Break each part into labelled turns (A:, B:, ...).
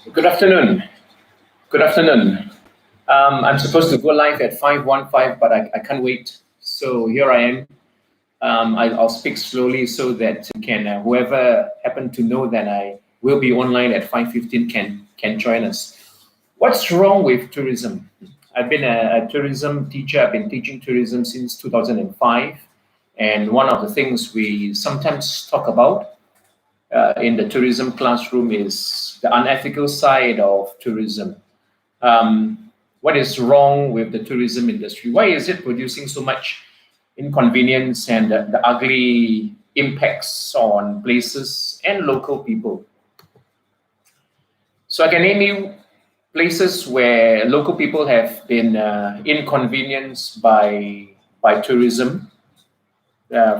A: Good afternoon. Good afternoon. I'm supposed to go live at 5:15, but I can't wait. So here I am. I'll speak slowly so that whoever happened to know that I will be online at 5:15 can join us. What's wrong with tourism? I've been a tourism teacher. I've been teaching tourism since 2005. And one of the things we sometimes talk about in the tourism classroom is the unethical side of tourism. What is wrong with the tourism industry? Why is it producing so much inconvenience and the ugly impacts on places and local people? So I can name you places where local people have been inconvenienced by tourism,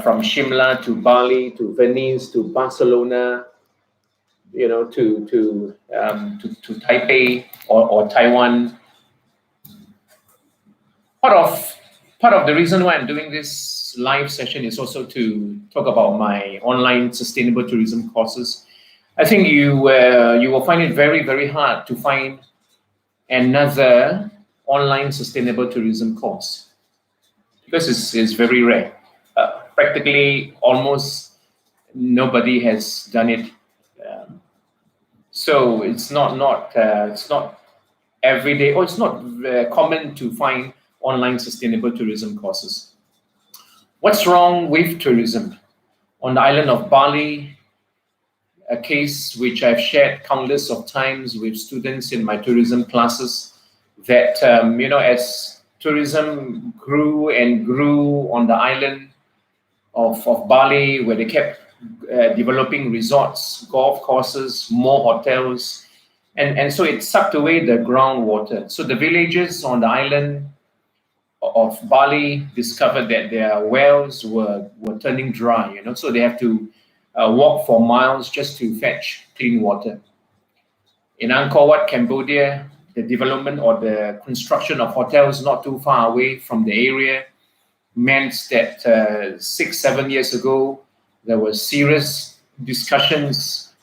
A: from Shimla to Bali to Venice to Barcelona, to Taipei or Taiwan. Part of the reason why I'm doing this live session is also to talk about my online sustainable tourism courses. I think you will find it very hard to find another online sustainable tourism course because it's very rare. Practically almost nobody has done it. So it's not every day, or it's not common to find online sustainable tourism courses. What's wrong with tourism? On the island of Bali, a case which I've shared countless of times with students in my tourism classes, that as tourism grew and grew on the island of Bali, where they kept developing resorts, golf courses, more hotels, and so it sucked away the groundwater. So the villagers on the island of Bali discovered that their wells were turning dry, so they have to walk for miles just to fetch clean water. In Angkor Wat, Cambodia, the development or the construction of hotels not too far away from the area meant that 6, 7 years ago, there were serious discussions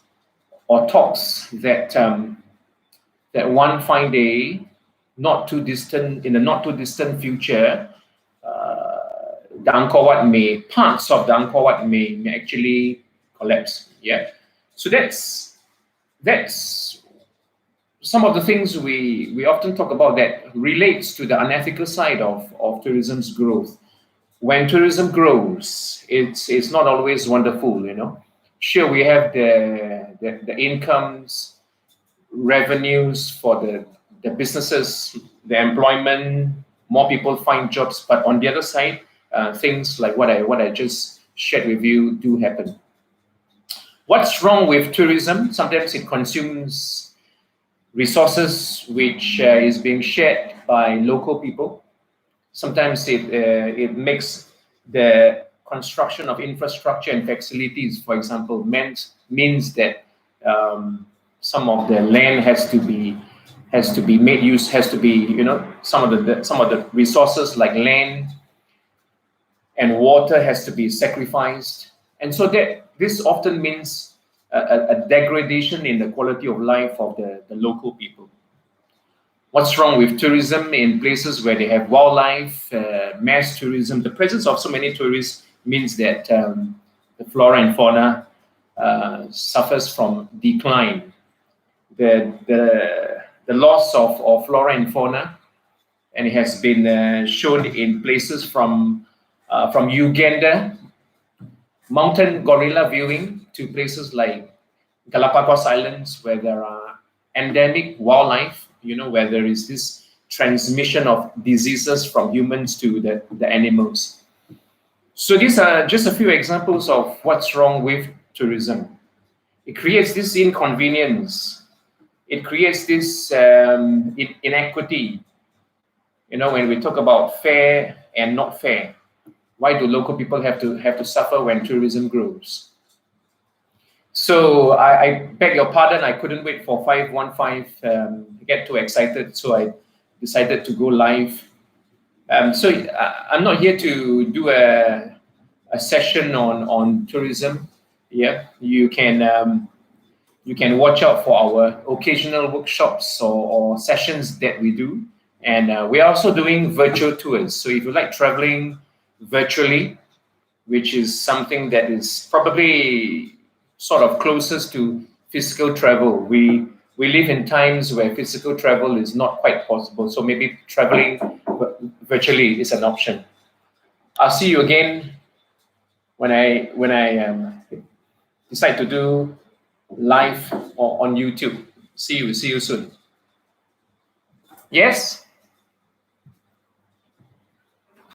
A: or talks that one fine day, in the not too distant future, the parts of the Angkor Wat may actually collapse. Yeah, so that's some of the things we often talk about that relates to the unethical side of tourism's growth. When tourism grows, it's not always wonderful. Sure, we have the incomes, revenues for the businesses, the employment, more people find jobs. But on the other side, things like what I just shared with you do happen. What's wrong with tourism? Sometimes it consumes resources which is being shared by local people. Sometimes it makes the construction of infrastructure and facilities, for example, means that some of the land has to be made use, has to be, some of the resources like land and water has to be sacrificed, and so that this often means a degradation in the quality of life of the local people. What's wrong with tourism in places where they have wildlife, mass tourism? The presence of so many tourists means that the flora and fauna suffers from decline. The loss of flora and fauna, and it has been shown in places from Uganda, mountain gorilla viewing, to places like Galapagos Islands, where there are endemic wildlife, where there is this transmission of diseases from humans to the animals. So these are just a few examples of what's wrong with tourism. It creates this inconvenience. It creates this inequity. When we talk about fair and not fair, why do local people have to suffer when tourism grows? So I beg your pardon, I couldn't wait for 5:15 to get too excited, so I decided to go live. So I'm not here to do a session on tourism. Yeah, you can You can watch out for our occasional workshops or sessions that we do. And we're also doing virtual tours. So if you like traveling virtually, which is something that is probably sort of closest to physical travel. We live in times where physical travel is not quite possible, so maybe traveling virtually is an option. I'll see you again when I decide to do live or on YouTube. See you soon. Yes.